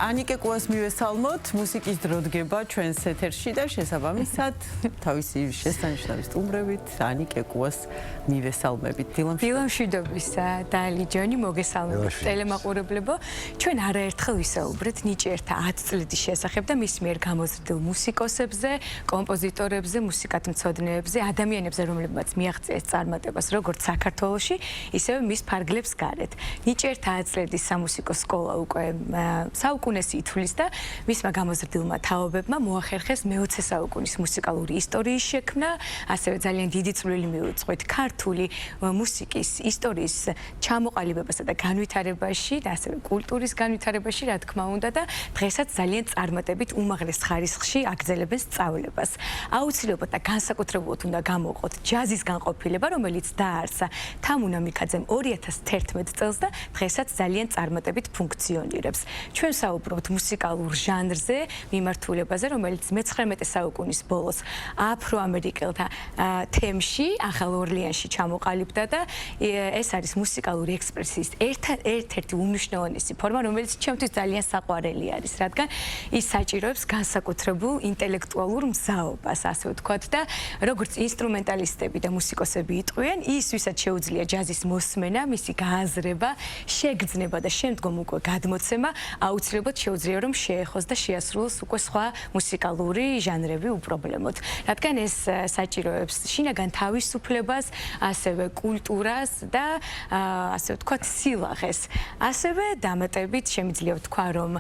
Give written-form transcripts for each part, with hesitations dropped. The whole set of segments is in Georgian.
ანიკე კუას მივესალმოთ, მუსიკის დრო დგება ჩვენს ეთერში და შესაბამისად თავისი შესანიშნავი სტუმრებით ანიკე კუას მივესალმებით. დილამშვიდობის დალი ჯონი მოგესალმებით ტელემაყურებლებო. ჩვენ არაერთხელ ვისაუბრეთ ნიჭიერთა 10 წლების შესახებ და მის მიერ გამოზრდილ მუსიკოსებზე, კომპოზიტორებზე, მუსიკათმცოდნეებზე, ადამიანებზე, რომლებმაც მიაღწიეს წარმატებას როგორც საქართველოში, ისევე მის ფარგლებს გარეთ. ნიჭიერთა 10 წლების სამუსიკო სკოლა უკვე საუკუნეს ითვლის და მისმა გამოზრდილმა თაობებმა მოახერხეს მე-20 საუკუნის მუსიკალური ისტორიის შექმნა, ასევე ძალიან დიდი წვლილი მიუძღვით ქართული მუსიკის ისტორიის ჩამოყალიბებასა და განვითარებაში და ასევე კულტურის განვითარებაში, რა თქმა უნდა და დღესაც ძალიან წარმატებით უმაღლეს ხარისხში აგრძელებენ სწავლებას. აუცილებლად და განსაკუთრებულად უნდა გამოვყოთ ჯაზის განყოფილება, რომელიც დაარსა თამუნა მიქაძემ 2011 წელს და დღესაც ძალიან წარმატებით ფუნქციონირებს. ჩვენ საუბრობთ მუსიკალურ ჟანრზე, მიმართულებაზე, რომელიც მე-19 საუკუნის ბოლოს აფროამერიკელთა თემში, ახალ ორლეანში ჩამოყალიბდა და ეს არის მუსიკალური ექსპრესიის ერთ-ერთი უმნიშვნელოვანესი ფორმა, რომელიც ჩემთვის ძალიან საყვარელი არის, რადგან ის საჭიროებს განსაკუთრებულ ინტელექტუალურ მზაობას, ასე ვთქვათ და როგორც ინსტრუმენტალისტები და მუსიკოსები იტყვიან, ის ვისაც შეუძლია ჯაზის მოსმენა, მისი გააზრება, შეგრძნება და შემდგომ უკვე გადმოცემა აუცილებლად შეუძლია რომ შეეხოს და შეასრულოს უკვე სხვა მუსიკალური ჟანრები უპრობლემოდ. რადგან ეს საჭიროებს შინაგან თავისუფლებას, ასევე კულტურას და ასე ვთქვათ სილაღეს. ასევე დამატებით შემიძლია ვთქვა რომ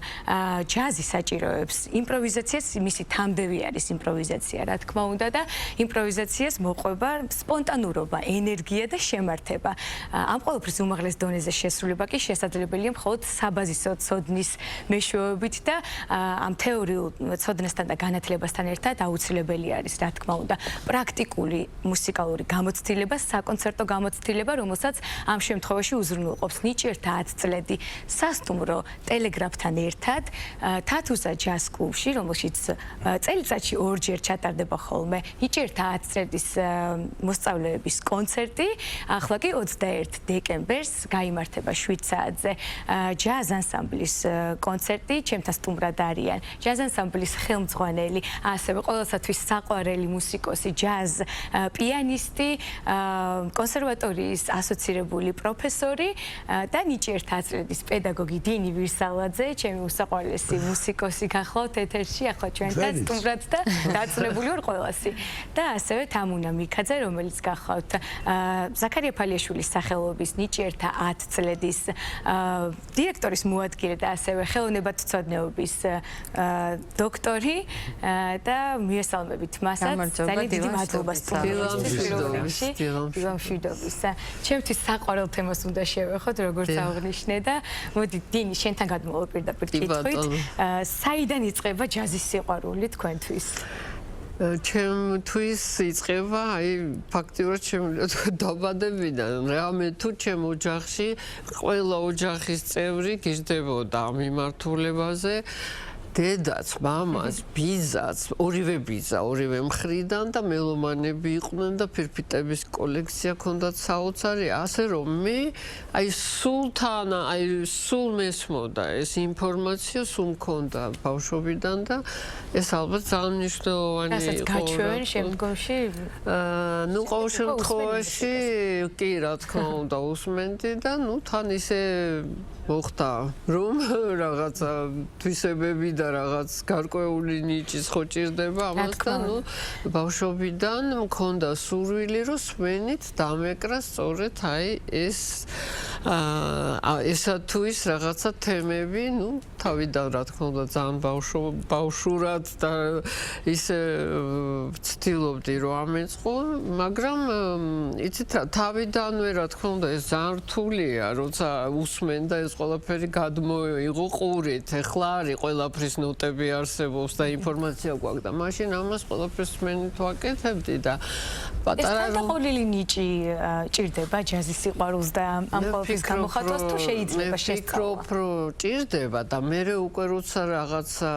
ჯაზი საჭიროებს იმპროვიზაციას, მისი თამდევი არის იმპროვიზაცია, რა თქმა უნდა და იმპროვიზაციას მოყვება სპონტანურობა, ენერგია და შემართება. ამ ყველაფრის უმაღლეს დონეზე შესრულება კი შესაძლებელია მხოლოდ საბაზისო ცოდნის მეშვეობით და ამ თეორიულ ცოდნასთან და განათლებასთან ერთად აუცილებელი არის, რა თქმა უნდა, პრაქტიკული მუსიკალური გამოცდილება, საკონცერტო გამოცდილება, რომელსაც ამ შემთხვევაში უზრუნველყოფს ნიჭიერთა 10 წლედი სასტუმრო ტელეგრაფთან ერთად თათუსა ჯაზ კლუბში, რომელშიც წელიწადში ორჯერ ჩატარდება ხოლმე ნიჭიერთა 10 წლედის მოსწავლეების კონცერტი. ახლა კი 21 დეკემბერს გაიმართება 7 საათზე ჯაზ ანსამბლის კონცერტი, ჩემთან სტუმრად არიან ჯაზ ანსამბლის ხელმძღვანელი, ასევე ყველასათვის საყვარელი მუსიკოსი, ჯაზ პიანისტი, კონსერვატორიის ასოცირებული პროფესორი და ნიჭიერთა 10 წლედის პედაგოგი დინი ვირსალაძე, ჩემი უსაყვარლესი მუსიკოსი გახლავთ ეთერში, ახლა ჩვენთან სტუმრად და დაწუნებული ვარ ყველასი. და ასევე თამუნა მიქაძე, რომელიც გახლავთ ზაქარია ფალიაშვილის სახელობის ნიჭიერთა 10 წლედის დირექტორის მოადგილე და ასევე ხელოვნებათმცოდნეობის დოქტორი და მივესალმებით მასაც. ძალიან დიდი მადლობა სტუმრობისთვის. დილამშვიდობის. ჩემთვის საყვარელ თემას უნდა შევეხოთ, როგორც აღნიშნე და მოდი დინი შენთან გადმოვალ პირდაპირ კითხვით. საიდან იწყება ჯაზის სიყვარული თქვენთვის? ჩემთვის იწყება ფაქტიურად დაბადებიდან. რამე თუ ჩემ ოჯახში ყველა ოჯახის წევრი გიждდებოდა ამ მიმართულებაზე. დედაც, მამაც, ბიძაც, ორივე ბიძა, ორივე მხრიდან და მელომანები იყვნენ და ფირფიტების კოლექცია ჰქონდათ საოცარი, ასე რომ მე სულ მესმოდა ეს ინფორმაცია, სულ მქონდა ბავშვობიდან და ეს ალბათ ძალიან მნიშვნელოვანი იყო. რასაც გაჩვევენ შემდგომში? ნუ ყოველ შემთხვევაში კი, რა თქმა უნდა, უსმენდი და ნუ თან ისე მოხდა რომ რაღაცა თვისებები და რაღაც გარკვეული ნიჭის ხო ჭირდება ამას და ნუ ბავშვობიდან მქონდა სურვილი რომ სვენით დამეკრა სწორედ ესა თუ ის რაღაცა თემები, ნუ თავიდან რა თქმა უნდა ძალიან ბავშვურად და ისე ვცდილობდი რომ ამეწყო, მაგრამ იცით რა, თავიდანვე რა თქმა უნდა ეს ძალიან რთულია, როცა უსმენ და ეს ყველაფერი გადმოიღო ყურით, ეხლა არის ყველაფრის ნოტები არსებობს და ინფორმაცია გვაქვს და მაშინ ამას ყველაფერს სმენით ვაკეთებდი და პატარა ეს თანდაყოლილი ნიჭი ჭირდება ჯაზის სიყვარულს და ამ ყველაფრის გამოხატვას თუ შეიძლება შესწავლა? ვფიქრობ, რომ ჭირდება და მერე უკვე როცა რაღაცა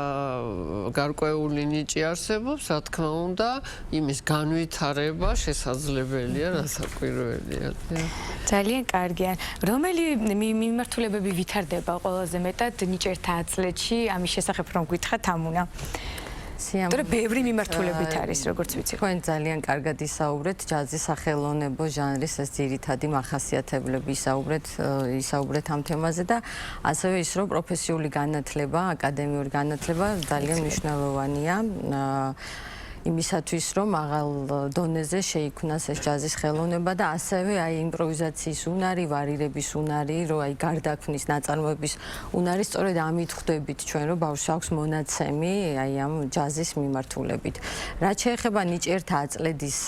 გარკვეული ნიჭი არსებობს, რა თქმა უნდა, იმის განვითარება შესაძლებელია, რასაკვირველია. ძალიან კარგია. რომელი მიმართულებები ვითარდება ყველაზე მეტად ნიჭერთა აწლეთში, ამის შესახებ რომ გითხრათ ამუნა? სიამოვნებით. თორე ბევრი მიმართულებით არის, როგორც ვიცი. თქვენ ძალიან კარგად ისაუბრეთ ჯაზის სახელოვნებო ჟანრის ეს ძირითადი მახასიათებლები ისაუბრეთ ამ თემაზე და ასევე ის რომ პროფესიული განათლება, აკადემიური განათლება ძალიან მნიშვნელოვანია. იმისათვის რომ მაღალ დონეზე შეიქმნას ეს ჯაზის ხელოვნება და ასევე აი იმპროვიზაციის უნარი, ვარირების უნარი, რომ აი გარდაქმნის ნაწარმოების უნარი, სწორედ ამით ხვდებით ჩვენ რომ ბავშვს აქვს მონაცემი აი ამ ჯაზის მიმართულებით. რაც შეეხება ნიჭერთა აწლედის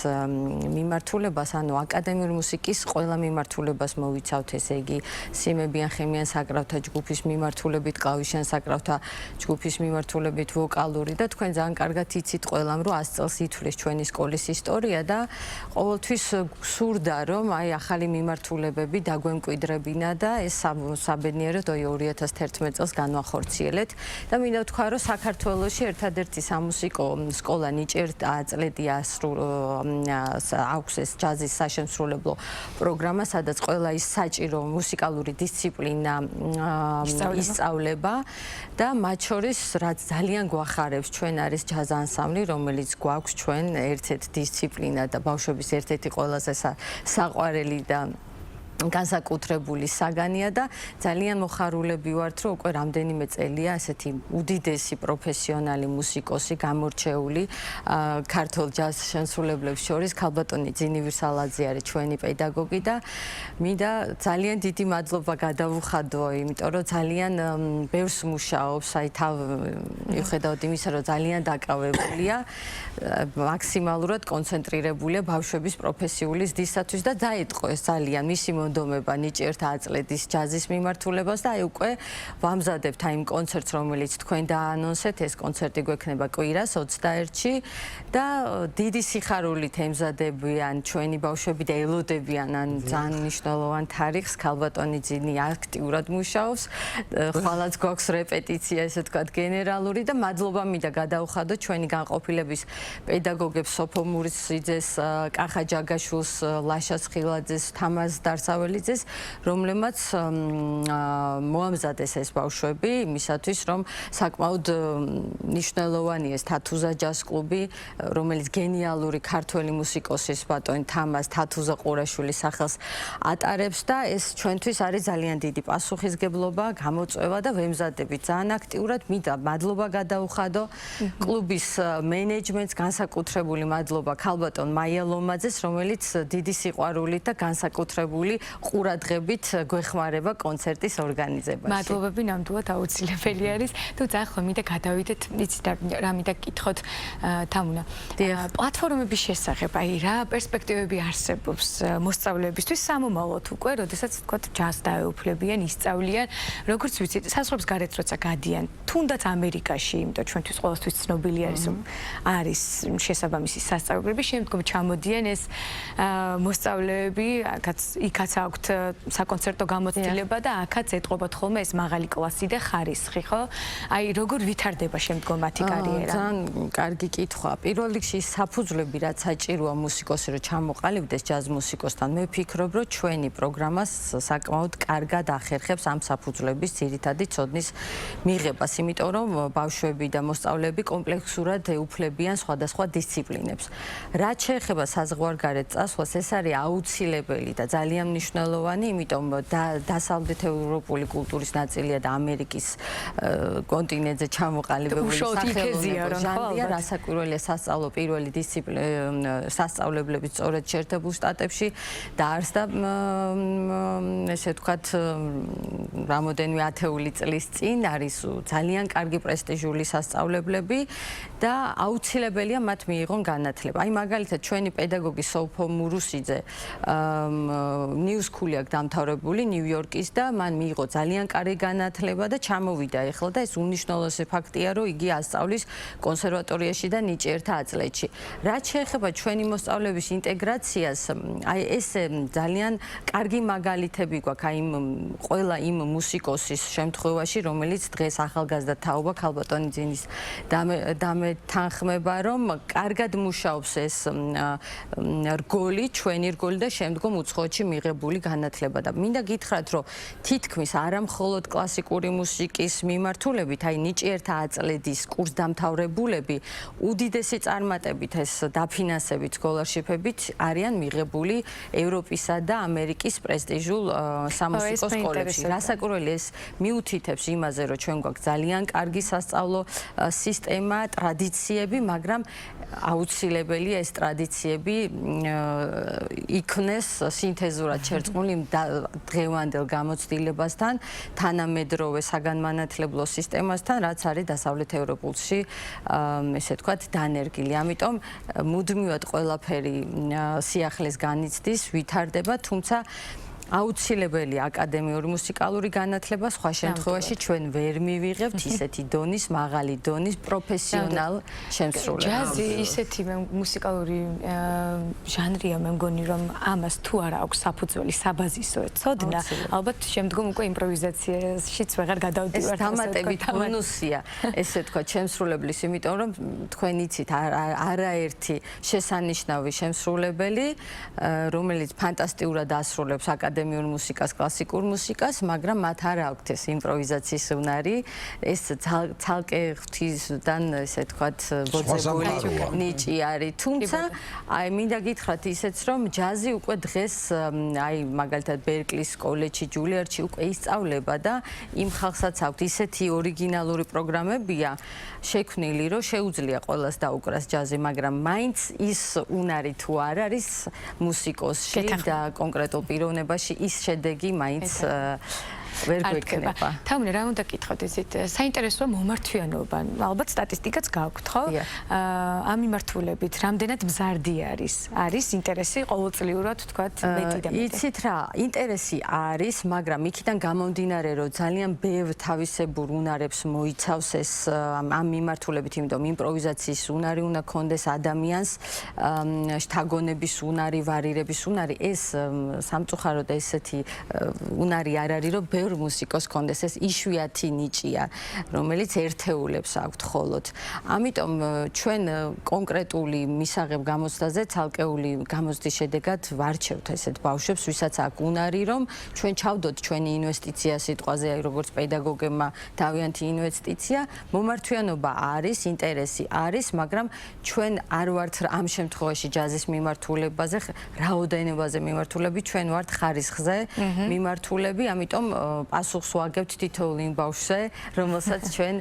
მიმართულებას, ანუ აკადემიური მუსიკის ყველა მიმართულებას მოვიცავთ, ესე იგი სიმებიან ხემიან საკრავთა ჯგუფის მიმართულებით, კლავიშიან საკრავთა ჯგუფის მიმართულებით, ვოკალური და თქვენ ძალიან კარგად იცით ყველამ რომ წელს ითვლის ჩვენი სკოლის ისტორია და ყოველთვის გსურდა რომ აი ახალი მიმართულებები დაგვემკვიდრებინა და ეს საბედნიეროდ 2011 წელს განვახორციელეთ და მინდა ვთქვა რომ საქართველოში ერთადერთი სამუსიკო სკოლა ნიჭერთა აწლედი აქვს ეს ჯაზის საშემსრულებლო პროგრამა, სადაც ყველა ის საჭირო მუსიკალური დისციპლინა ისწავლება და მათ შორის რაც ძალიან გვახარებს ჩვენ არის ჯაზ ანსამბლი, რომელიც გვაქვს ჩვენ ერთ-ერთ დისციპლინა და ბავშვების ერთ-ერთი ყველაზე საყვარელი და განსაკუთრებული საგანია და ძალიან მოხარულები ვართ რომ უკვე რამდენიმე წელია ასეთი უდიდესი პროფესიონალი მუსიკოსი გამორჩეული ქართულ ჯაზ შემსრულებლებს შორის ქალბატონი ძინივირ სალაძე არის ჩვენი პედაგოგი და მინდა ძალიან დიდი მადლობა გადავუხადო, იმიტომ რომ ძალიან ბევრს მუშაობს, აი მიუხედავად იმისა რომ ძალიან დაკავებულია, მაქსიმალურად კონცენტრირებულია ბავშვების პროფესიული ზრდისათვის და დაიწყო ეს ძალიან მისი მონდომება ნიჭერთა აწლედის ჯაზის მიმართულებას და აი უკვე ვამზადებთ აი იმ კონცერტს, რომელიც თქვენ დაანონსეთ, ეს კონცერტი გვექნება კვირას 21-ში და დიდი სიხარულით ემზადებიან ჩვენი ბავშვები და ელოდებიან ან ძალიან მნიშვნელოვან თარიღს. ქალბატონი ძინი აქტიურად მუშაობს, ხვალაც გვაქვს რეპეტიცია, ესე ვთქვათ, გენერალური და მადლობა მინდა გადავუხადო ჩვენი განყოფილების პედაგოგებს სოფო მურციძეს, კახა ჯაგაშვილს, ლაშა ცხილაძეს, თამაზ დარსაველიძეს, რომლებმაც მოამზადეს ეს ბავშვები იმისათვის, რომ საკმაოდ მნიშვნელოვანი ეს თათუზა ჯაზ კლუბი, რომელიც გენიალური ქართველი მუსიკოსის ბატონი თამაზ თათუზა ყურაშვილის სახელს ატარებს და ეს ჩვენთვის არის ძალიან დიდი პასუხისგებლობა, გამოწვევა და ვემზადებით ძალიან აქტიურად. მინდა მადლობა გადავუხადო კლუბის მენეჯმენტს, განსაკუთრებული მადლობა ქალბატონ მაია ლომაძეს, რომელიც დიდი სიყვარულით და განსაკუთრებული ყურადღებით გვეხმარება კონცერტის ორგანიზებაში. მადლობები ნამდვილად აუცილებელი არის. თუ ძალიან ხო მინდა გადავიდეთ, იცით რა მინდა გკითხოთ თამუნა. პლატფორმების შესახებ, აი რა პერსპექტივები არსებობს მოსწავლეებისთვის სამომავლოდ უკვე, როდესაც თქვათ ჯაზ დაეუფლებიან, ისწავლიან, როგორც ვიცით, საზღვრებს გარეთ როცა გადიან, თუნდაც ამერიკაში, იმიტომ ჩვენთვის ყოველთვის ცნობილი არის, რომ არის შესაბამისი სასწავლებლები, შემდგომ ჩამოდიან ეს მოსწავლეები, იქაც აქვთ საკონცერტო გამოცდილება და აქაც ეტყობათ ხოლმე ეს მაღალი კლასი და ხარისხი, ხო? აი როგორ ვითარდება შემდგომ მათი კარიერა? ძალიან კარგი კითხვა. პირველ რიგში საფუძვლები რაც საჭიროა მუსიკოსი რომ ჩამოყალიბდეს ჯაზ მუსიკოსთან, მე ვფიქრობ რომ ჩვენი პროგრამას საკმაოდ კარგად ახერხებს ამ საფუძვლების ძირითადი ცოდნის მიღებას, იმიტომ რომ ბავშვები და მოსწავლეები კომპლექსურად ეუფლებიან სხვადასხვა დისციპლინებს. რაც შეეხება საზღვარგარეთ წასვლას, ეს არის აუცილებელი და ძალიან მნიშვნელოვანი, იმიტომ დასავლეთ ევროპული კულტურის ნაწილია და ამერიკის კონტინენტზე ჩამოყალიბებული სახელოვნებო ჟანრია, რასაკვირველია სასწავლო პირველი სასწავლებლები სწორედ შეერთებულ შტატებში დაარსდა, ესე ვთქვათ, რამოდენიმე ათეული წლის წინ არის ძალიან კარგი პრესტიჟული სასწავლებლები და აუცილებელია მათ მიიღონ განათლება. აი მაგალითად ჩვენი პედაგოგი სოფო მურუსიძე New School-ი აქვს დამთავრებული ნიუ-იორკის და მან მიიღო ძალიან კარგი განათლება და ჩამოვიდა ეხლა და ეს უნიშნულოვანი ფაქტია, რომ იგი ასწავლის კონსერვატორიაში და ნიჭიერთა აწლეთში. რაც შეეხება ჩვენი მოსწავლეების ინტეგრაციას, აი ეს ძალიან კარგი მაგალითები გვაქვს აი ყველა იმ მუსიკოსის შემთხვევაში, რომელიც დღეს ახალგაზრდა თაობა ქალბატონი ძინის დამეთანხმება, რომ კარგად მუშაობს ეს რგოლი, ჩვენი რგოლი და შემდგომ უცხოეთში მიღებული განათლება და მინდა გითხრათ, რომ თითქმის არა მხოლოდ კლასიკური მუსიკის მიმართულებით, აი ნიჭიერთა აწლედის კურსდამთავრებულები უდიდესი წარმატებით ეს დაფინანსებით სკოლარშიფებით არიან მიღებული ევროპისა და ამერიკის პრესტიჟულ სამუსიკო სკოლებში. რასაკვირველი ეს მიუთითებს იმაზე, რომ ჩვენ გვაქვს ძალიან კარგი სასწავლო სისტემა, ტრადიციები, მაგრამ აუცილებელია ეს ტრადიციები იქნეს სინთეზურად შერწყმული დღევანდელ გამოცდილებასთან, თანამედროვე საგანმანათლებლო სისტემასთან, რაც არის დასავლეთ ევროპულში, ესე ვთქვათ, დანერგილი. ამიტომ მუდმივად ყველაფერი სიახლეს განიცდის, ვითარდება, თუმცა აუცილებელი აკადემიური მუსიკალური განათლება სხვა შემთხვევაში ჩვენ ვერ მივიღებთ ისეთი დონის, მაღალი დონის პროფესიონალ შემსრულებლებს. ჯაზი ისეთი მუსიკალური ჟანრია, მე მგონი, რომ ამას თუ არა აქვს საფუძველი, საბაზისო ცოდნა, ალბათ შემდგომ უკვე იმპროვიზაციაშიც ვეღარ გადავდივართ. ეს დამატებით ბონუსია, ესე თქვა, შემსრულებლის, იმიტომ რომ თქვენ იცით არაერთი შესანიშნავი შემსრულებელი, რომელიც ფანტასტიკურად ასრულებს აკადემიურ მუსიკას, კლასიკურ მუსიკას, მაგრამ მათ არ აქვთ ეს იმპროვიზაციის უნარი, ეს ცალკე ღვთისგან, ესე ვთქვათ, ბოძებული ნიჭი არის. თუმცა, აი მინდა გითხრათ ისეც, რომ ჯაზი უკვე დღეს, აი მაგალითად ბერკლის კოლეჯში, ჯულიარდში უკვე ისწავლება და იმ ხალხსაც აქვთ ისეთი ორიგინალური პროგრამებია შექმნილი, რომ შეუძლია ყველას დაუკრას ჯაზი, მაგრამ მაინც ის უნარი თუ არ არის მუსიკოსში და კონკრეტულ პიროვნებაში ის შედეგი მაინც ვერ გვექნება. თამუნე, რა უნდა გითხოთ ისეთ საინტერესოა მომართვიანობა. ალბათ სტატისტიკაც გაქვთ, ხო? ამ მიმართულებით რამდენად მზარდი არის? არის ინტერესი ყოველწლიურად, თქვათ, მეტი და მეტი. იცით რა, ინტერესი არის, მაგრამ იქიდან გამომდინარე, რომ ძალიან ბევრ თავისებურ უნარებს მოიცავს ეს ამ მიმართულებით, იმიტომ იმპროვიზაციის უნარი უნდა კონდეს ადამიანს, შთაგონების უნარი, ვარირების უნარი, ეს სამწუხაროდ ესეთი უნარი არ არის, რომ ბევრ მუსიკოს კონდეს, ეს იშვიათი ნიჭია, რომელიც ერთეულებს აქვთ ხოლოდ. ამიტომ ჩვენ კონკრეტული მისაღებ გამოცდაზე ცალკეული გამოცდის შედეგად ვარჩევთ ესეთ ბავშვებს, ვისაც აქვს უნარი, რომ ჩვენ ჩავდოთ ჩვენი ინვესტიცია სიტყვაზე, აი როგორც პედაგოგებმა თავიანთი ინვესტიცია, მომართვიანობა არის, ინტერესი არის, მაგრამ ჩვენ არ ვართ ამ შემთხვევაში ჯაზის მიმართულებაზე, რაოდენობაზე მიმართულები, ჩვენ ვართ ხარისხზე მიმართულები, ამიტომ პასუხს ვაგებთ თითოეულ იმ ბავშვზე, რომელსაც ჩვენ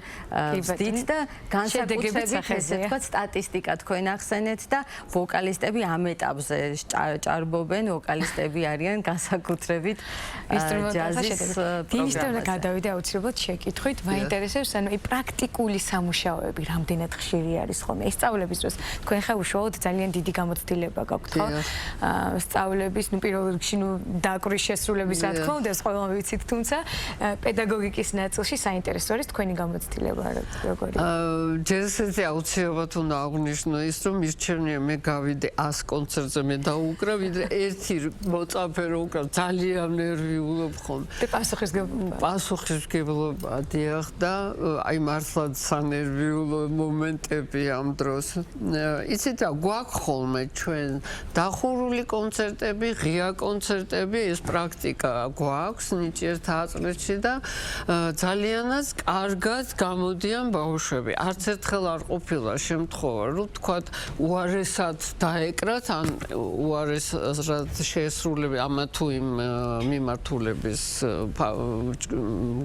ვსდით და განსაკუთრებით ესე ვთქვათ, სტატისტიკა თქვენ ახსენეთ და ვოკალისტები ამ ეტაპზე ჭარბობენ, ვოკალისტები არიან განსაკუთრებით ჯაზის პროგრამაზე. გადავიდე აუცილებლად შეკითხვით, მაინტერესებს, ანუ პრაქტიკული სამუშაოები რამდენად ხშირი არის ხოლმე? სწავლების დროს თქვენ ხა უშუალოდ ძალიან დიდი გამოცდილება გაქვთ, ხო? სწავლების, პირველ რიგში დაკვრის შესრულების რა თქმა უნდა, ყველამ ვიცით, თუმცა პედაგოგიკის ნაწილში საინტერესო არის თქვენი გამოცდილება როგორი? ჯერ ესეთი აუცილებლად უნდა აღვნიშნო ის, რომ მირჩევნია მე გავიდე 100 კონცერტზე მე დაუკრა, ვიდრე ერთი მოწაფე რო უკრა, ძალიან ნერვიულობ ხოლმე. პასუხისმგებლობა დიახ და აი მართლაც სანერვიულო მომენტები ამ დროს. იცით რა, გვაქვს ხოლმე ჩვენ დახურული კონცერტები, ღია კონცერტები, ეს პრაქტიკა გვაქვს ნიჭიერთა აწლეთში და ძალიანაც კარგად გამოდიან ბავშვები. არც ერთხელ არ ყოფილა შემთხვევა, რომ თქვათ უარესად დაეკრათ, ან უარესად შეესრულები ამა თუ იმ მიმართულების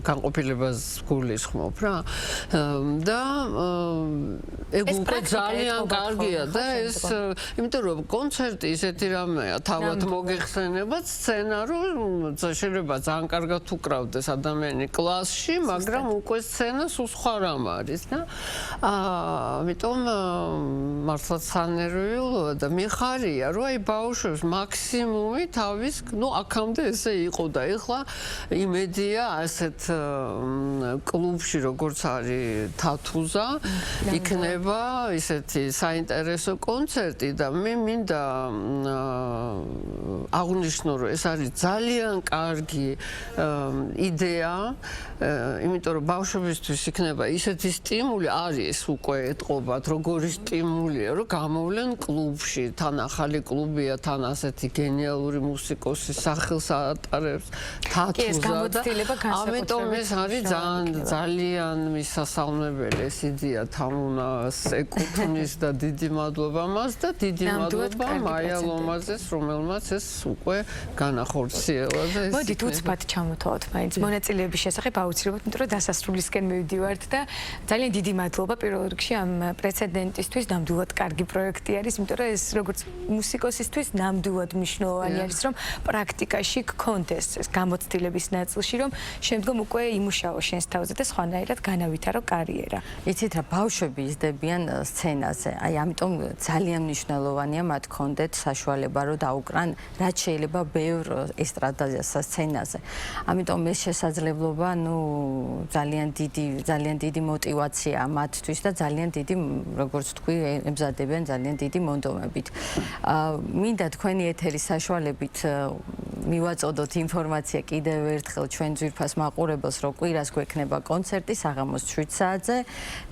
განყოფილებას გულისხმობ რა. და ეგ უკვე ძალიან კარგია და ეს იმიტომ რომ კონცერტი ისეთი რამეა თავად მოგეხსენებათ სცენა რომ შეიძლება ძალიან კარგად უკრავდეს ადამიანი კლასში მაგრამ უკვე სცენა სულ სხვა რამ არის და ამიტომ მართლაც სანერვიულოა და მიხარია რომ აი ბავშვებს მაქსიმუმი თავის აქამდე ესე იყო და ეხლა იმედია ასეთ კლუბში როგორც არის თათუზა იქნება ისეთი საინტერესო კონცერტი და მე მინდა აღნიშნო რომ ეს არის ძალიან კარგი იდეა იმიტომ რომ ბავშვებისთვის იქნება ისეთი სტიმული არის უკვე ეთყობათ როგორი სტიმულია რომ გამოვლენ კლუბში თან ახალი კლუბია თან ასეთი გენიალური მუსიკოსი სახელს ატარებს თათუზა და ამიტომ ეს არის ძალიან მისასალმებელი ეს იდეა თამუნას ეკუთვნის და დიდი მადლობა მას და დიდი მადლობა მაია ლომაძეს რომელმაც ეს უკვე განახორციელა და ეს მოდით უცბად ჩამოთვალოთ მაინც მონაწილეების შესახებ აუცილებლად იმიტომ რომ დასასრულისკენ მივდივართ და ძალიან დიდი მადლობა პირველ რიგში ამ პრეცედენტისთვის ნამდვილად კარგი პროექტი არის იმიტომ რომ ეს როგორც მუსიკოსისთვის ნამდვილად მნიშვნელოვანი არის რომ პრაქტიკაში გქონდეს ეს გამოცდილების ნაწილში რომ შემდგომ უკვე იმუშაო შენს თავზე და სხვანაირად განავითარო კარიერა. იცით რა ბავშვები იზრდებიან სცენაზე. აი ამიტომ ძალიან მნიშვნელოვანია მათ გქონდეთ საშუალება რომ დაუკრან რაც შეიძლება ბევრ ესტრადაზე სცენაზე. ამიტომ ეს შესაძლებლობა ძალიან დიდი мотиваცია მათთვის და ძალიან დიდი როგორც თქვი ემზადებიან ძალიან დიდი მონდომებით. მინდა თქვენი ეთერის საშუალებით მივაწოდოთ ინფორმაცია კიდევ ერთხელ ჩვენ ძვირფას მაყურებელს რომ კვირას გვექნება კონცერტი საღამოს 7 საათზე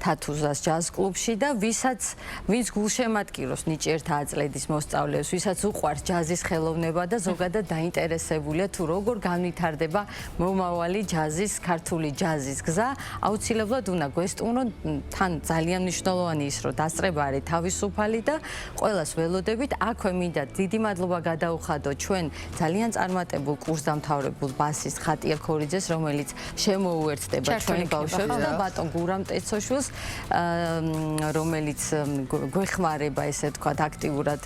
თათუზას ჯაზ კლუბში და ვინც გულშემატკივრობს ნიჭიერთა აწლედის მოსწავლეებს, ვისაც უყვარს ჯაზის ხელოვნება და ზოგადად დაინტერესებულია თუ როგორ განვითარდება მომავალი ჯაზის, ქართული ჯაზის გზა, აუცილებლად უნდა გვესტუმრონ თან ძალიან მნიშვნელოვანი ის რომ დასწრება არის თავისუფალი და ყველას ველოდებით აქვე მინდა დიდი მადლობა გადაუხადო ჩვენ ძალიან წარმატებულ კურსდამთავრებულ ბასის ხატია ქორიძეს რომელიც შემოუერთდება ჩვენ ბავშვებს და ბატონ გურამ ტეცოშვილს რომელიც გვეხმარება ესე თქვა აქტიურად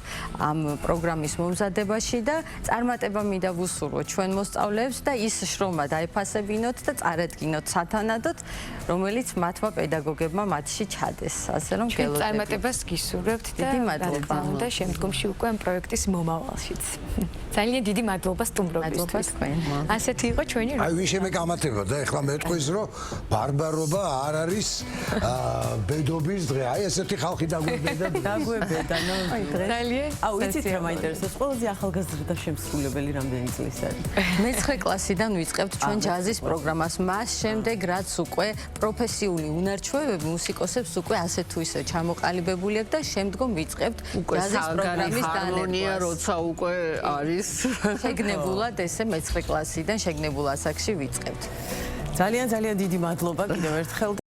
ამ პროგრამის მომზადებაში და წარმატება მინდა ვუსურვოთ ჩვენ მოსწავლეებს და ის შრომა დაეფასებინოთ და წარედგინოთ სათანადოდ რომელიც მათმა პედაგოგებმა მათში ჩადეს ასე რომ გელოდებით წარმატებას გისურვებთ და დიდი მადლობა და შემდგომში უკვე ამ პროექტის მომავალშიც ძალიან დიდი მადლობა სტუმრობისთვის ასეთი იყო ჩვენი აი ვინ შემეკამათება და ეხლა მეტყვის რომ ბარბარობა არ არის ბედობის დღე აი ესეთი ხალხი დაგვებედა ძალიან აუ იცით რა მაინტერესებს ყველაზე ახალგაზრდა შემსრულებელი რამდენი წლის არის მე-9 კლასიდან ვიწყებთ ჩვენ ჯაზის პროგრამას მას შემდეგ რაც უკვე პროფესიული უნარჩვევები მუსიკოსებს უკვე ასე თუ ისე ჩამოყალიბებული აქვს და შემდგომ ვიწყებთ ჯაზის პროგრამის დანერგვა როცა უკვე არის შეგნებულად ესე მე-9 კლასიდან შეგნებულ ასაკში ვიწყებთ ძალიან დიდი მადლობა კიდევ ერთხელ